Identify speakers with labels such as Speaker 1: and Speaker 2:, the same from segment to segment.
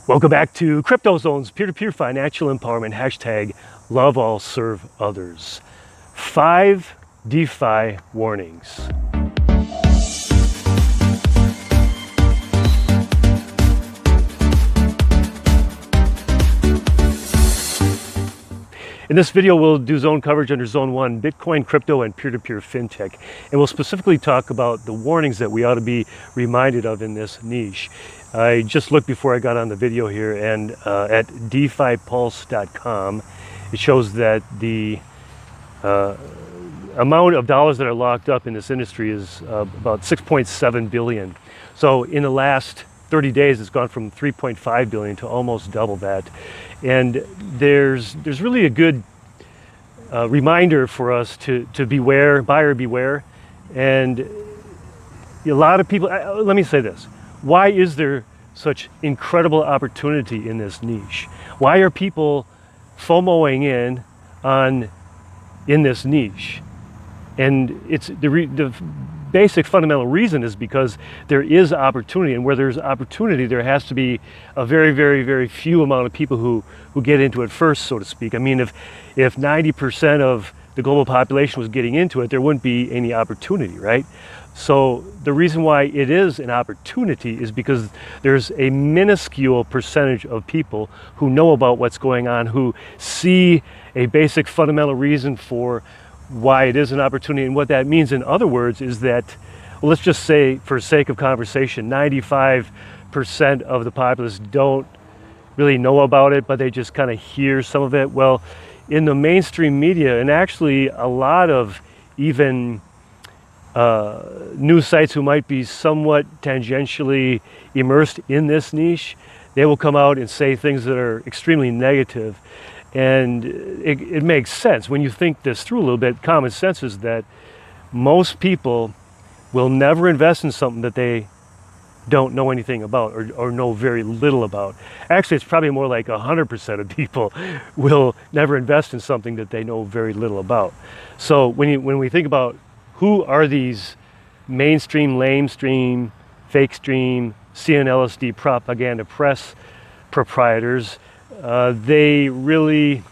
Speaker 1: Welcome back to CryptoZonZ, peer-to-peer financial empowerment, hashtag LoveAllServeOthers. 5 DeFi warnings. In this video, we'll do zone coverage under Zone 1, Bitcoin, crypto, and peer-to-peer fintech. And we'll specifically talk about the warnings that we ought to be reminded of in this niche. I just looked before I got on the video here, and at DeFiPulse.com, it shows that the amount of dollars that are locked up in this industry is about 6.7 billion. So in the last 30 days, it's gone from 3.5 billion to almost double that. And there's really a good reminder for us to beware, buyer beware. And a lot of people, let me say this, why is there such incredible opportunity in this niche? Why are people FOMOing in this niche? And it's the basic fundamental reason is because there is opportunity, and where there's opportunity, there has to be a very, very, very few amount of people who get into it first, so to speak. I mean, if 90% of the global population was getting into it, there wouldn't be any opportunity, right? So the reason why it is an opportunity is because there's a minuscule percentage of people who know about what's going on, who see a basic fundamental reason for why it is an opportunity. And what that means, in other words, is that, well, let's just say, for sake of conversation, 95% of the populace don't really know about it, but they just kind of hear some of it. Well, in the mainstream media, and actually a lot of even news sites who might be somewhat tangentially immersed in this niche, they will come out and say things that are extremely negative. And it makes sense when you think this through a little bit. Common sense is that most people will never invest in something that they don't know anything about or know very little about. Actually, it's probably more like 100% of people will never invest in something that they know very little about. So when we think about who are these mainstream, lamestream, fake stream, CNLSD propaganda press proprietors, they really,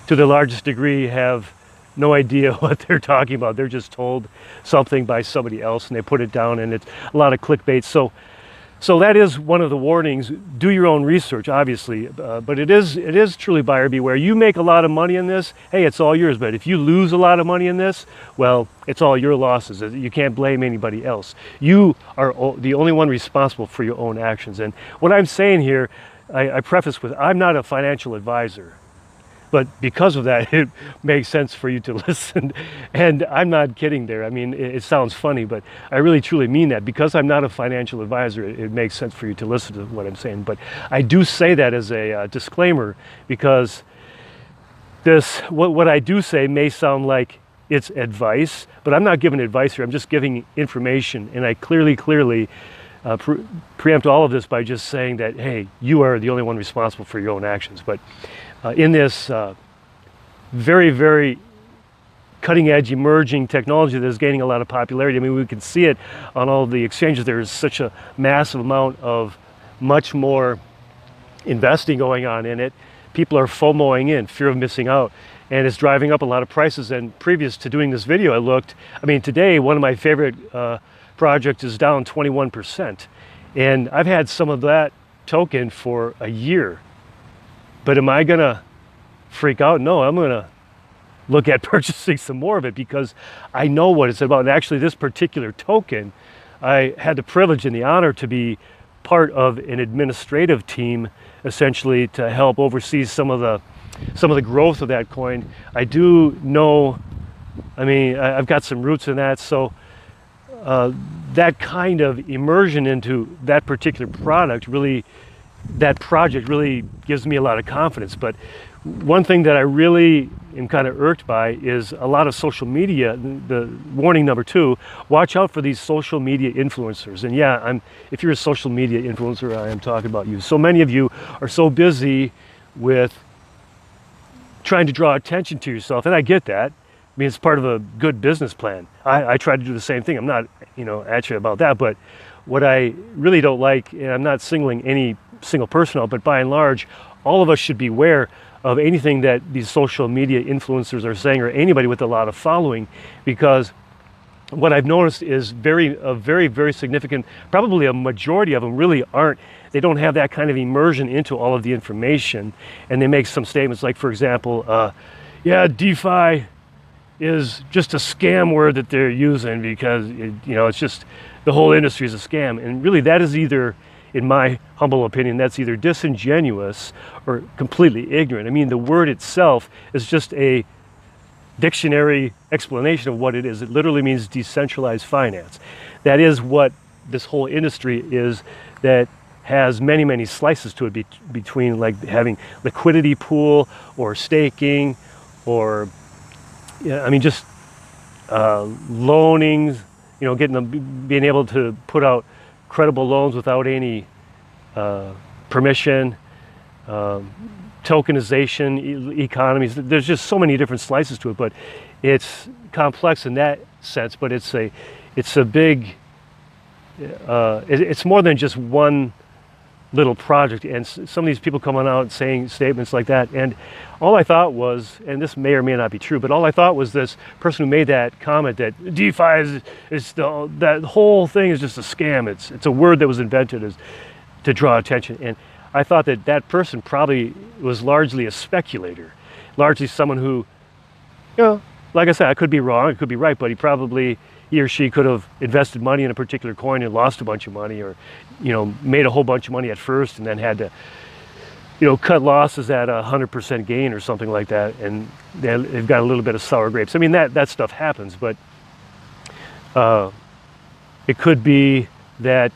Speaker 1: to the largest degree, have no idea what they're talking about. They're just told something by somebody else and they put it down, and it's a lot of clickbait. So that is one of the warnings. Do your own research, obviously, but it is truly buyer beware. You make a lot of money in this, hey, it's all yours. But if you lose a lot of money in this, well, it's all your losses. You can't blame anybody else. You are the only one responsible for your own actions. And what I'm saying here, I preface with, I'm not a financial advisor, but because of that, it makes sense for you to listen. And I'm not kidding there. I mean, it sounds funny, but I really truly mean that. Because I'm not a financial advisor, it makes sense for you to listen to what I'm saying. But I do say that as a disclaimer, because what I do say may sound like it's advice, but I'm not giving advice here. I'm just giving information, and I clearly preempt all of this by just saying that, hey, you are the only one responsible for your own actions. But in this very, very cutting edge emerging technology that is gaining a lot of popularity, I mean, we can see it on all the exchanges. There is such a massive amount of much more investing going on in it. People are FOMOing in, fear of missing out, and it's driving up a lot of prices. And previous to doing this video, I mean, today, one of my favorite project is down 21%, and I've had some of that token for a year. But am I gonna freak out? No, I'm gonna look at purchasing some more of it because I know what it's about. And actually, this particular token, I had the privilege and the honor to be part of an administrative team, essentially to help oversee some of the growth of that coin. I do know, I mean, I've got some roots in that, so that kind of immersion into that particular project really gives me a lot of confidence. But one thing that I really am kind of irked by is a lot of social media. The warning number 2, watch out for these social media influencers. And yeah, if you're a social media influencer, I am talking about you. So many of you are so busy with trying to draw attention to yourself, and I get that. I mean, it's part of a good business plan. I try to do the same thing. I'm not, at you about that, but what I really don't like, and I'm not singling any single person out, but by and large, all of us should be aware of anything that these social media influencers are saying, or anybody with a lot of following, because what I've noticed is a very significant, probably a majority of them really aren't, they don't have that kind of immersion into all of the information, and they make some statements like, for example, yeah, DeFi is just a scam word that they're using because it's just the whole industry is a scam. And really that is either, in my humble opinion, that's either disingenuous or completely ignorant. I mean, the word itself is just a dictionary explanation of what it is. It literally means decentralized finance. That is what this whole industry is, that has many slices to it, between like having liquidity pool or staking, or just loaning, being able to put out credible loans without any permission, tokenization, economies. There's just so many different slices to it, but it's complex in that sense. But it's a big, it's more than just one little project. And some of these people coming out saying statements like that, and all I thought was, and this may or may not be true, but all I thought was this person who made that comment that DeFi that whole thing is just a scam. It's a word that was invented to draw attention. And I thought that person probably was largely a speculator, largely someone who, like I said, I could be wrong, I could be right, but he or she could have invested money in a particular coin and lost a bunch of money, or made a whole bunch of money at first and then had to cut losses at 100% gain or something like that, and they've got a little bit of sour grapes. I mean, that stuff happens, but it could be that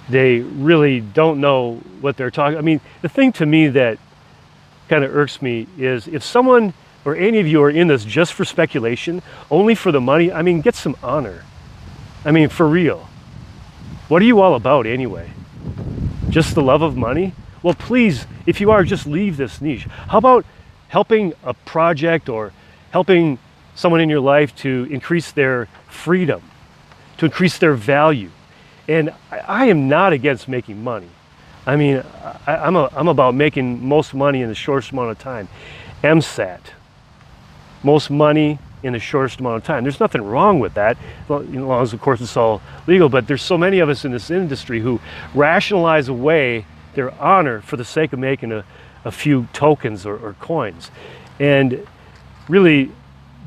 Speaker 1: they really don't know what they're talking. I mean, the thing to me that kind of irks me is if someone or any of you are in this just for speculation, only for the money, I mean, get some honor. I mean, for real. What are you all about anyway? Just the love of money? Well, please, if you are, just leave this niche. How about helping a project or helping someone in your life to increase their freedom, to increase their value? And I am not against making money. I mean, I'm about making most money in the shortest amount of time. MSAT, most money in the shortest amount of time. There's nothing wrong with that, as long as, of course, it's all legal. But there's so many of us in this industry who rationalize away their honor for the sake of making a few tokens or coins. And really,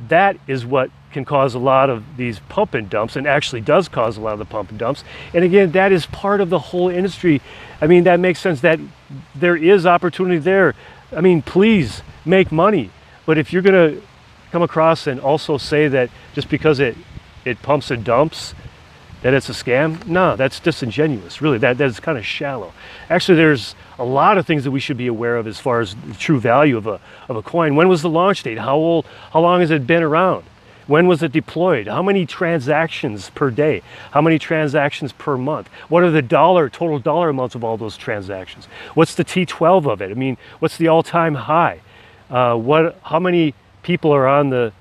Speaker 1: that is what can cause a lot of these pump and dumps, and actually does cause a lot of the pump and dumps. And again, that is part of the whole industry. I mean, that makes sense that there is opportunity there. I mean, please make money. But if you're going to come across and also say that just because it pumps and dumps, that it's a scam, no, that's disingenuous. Really, that's kind of shallow. Actually, there's a lot of things that we should be aware of as far as the true value of a coin. When was the launch date? How long has it been around? When was it deployed? How many transactions per day? How many transactions per month? What are the total dollar amounts of all those transactions? What's the T12 of it? I mean, what's the all-time high? How many people are on the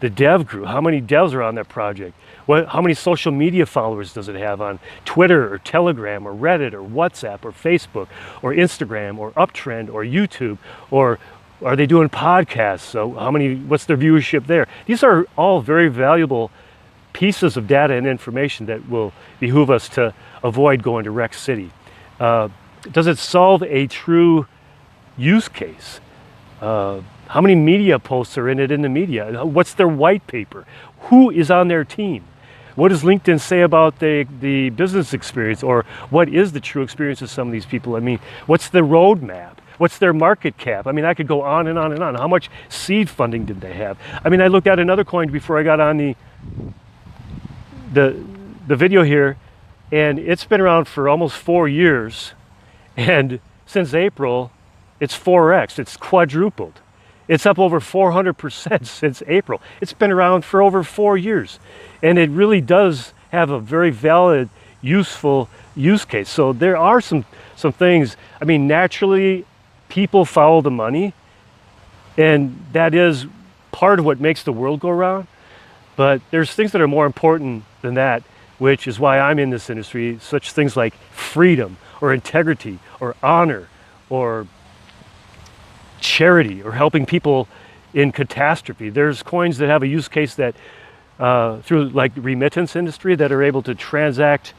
Speaker 1: dev group? How many devs are on that project? How many social media followers does it have on Twitter or Telegram or Reddit or WhatsApp or Facebook or Instagram or Uptrend or YouTube? Or are they doing podcasts? So what's their viewership there? These are all very valuable pieces of data and information that will behoove us to avoid going to Rex City. Does it solve a true use case? How many media posts are in the media? What's their white paper? Who is on their team? What does LinkedIn say about the business experience, or what is the true experience of some of these people? I mean, what's the roadmap? What's their market cap? I mean, I could go on and on and on. How much seed funding did they have? I mean, I looked at another coin before I got on the video here, and it's been around for almost 4 years, and since April, it's 4x. It's quadrupled. It's up over 400% since April. It's been around for over 4 years, and it really does have a very valid, useful use case. So there are some things. I mean, naturally, people follow the money, and that is part of what makes the world go round. But there's things that are more important than that, which is why I'm in this industry, such things like freedom, or integrity or honor or charity or helping people in catastrophe. There's coins that have a use case that through like the remittance industry that are able to transact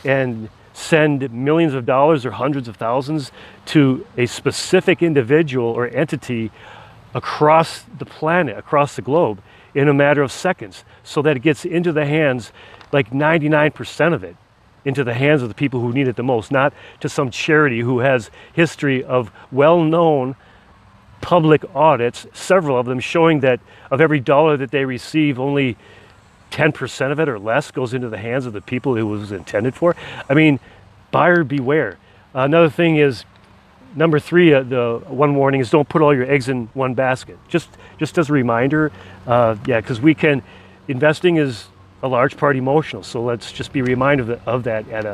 Speaker 1: and send millions of dollars or hundreds of thousands to a specific individual or entity across the planet, across the globe, in a matter of seconds, so that it gets into the hands, like 99% of it, into the hands of the people who need it the most, not to some charity who has history of well-known public audits, several of them showing that of every dollar that they receive, only 10% of it or less goes into the hands of the people it was intended for. I mean, buyer beware. Another thing is, number 3, the one warning is don't put all your eggs in one basket. Just as a reminder, because investing is a large part emotional, so let's just be reminded of that at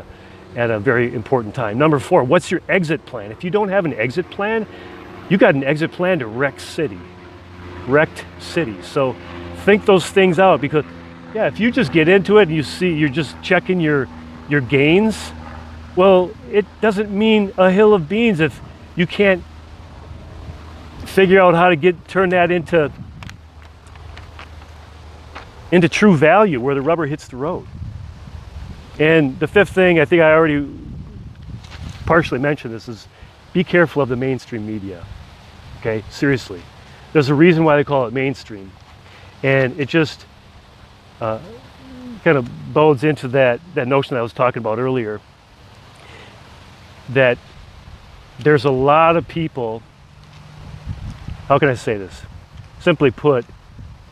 Speaker 1: a very important time. Number 4, what's your exit plan? If you don't have an exit plan, you got an exit plan to wrecked city. So think those things out, because if you just get into it and you see you're just checking your gains, well, it doesn't mean a hill of beans if you can't figure out how to turn that into true value where the rubber hits the road. And the 5th thing, I think I already partially mentioned this, is be careful of the mainstream media. Okay, seriously. There's a reason why they call it mainstream. And it just kind of bodes into that notion that I was talking about earlier, that there's a lot of people, how can I say this? Simply put,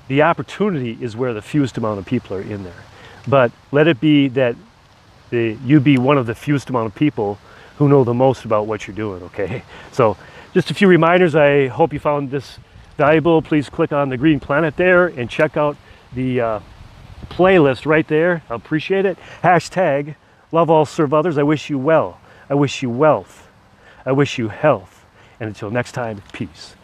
Speaker 1: the opportunity is where the fewest amount of people are in there. But let it be that you be one of the fewest amount of people who know the most about what you're doing, okay? So just a few reminders. I hope you found this valuable. Please click on the green planet there and check out the playlist right there. I appreciate it. Hashtag LoveAllServeOthers. I wish you well. I wish you wealth. I wish you health. And until next time, peace.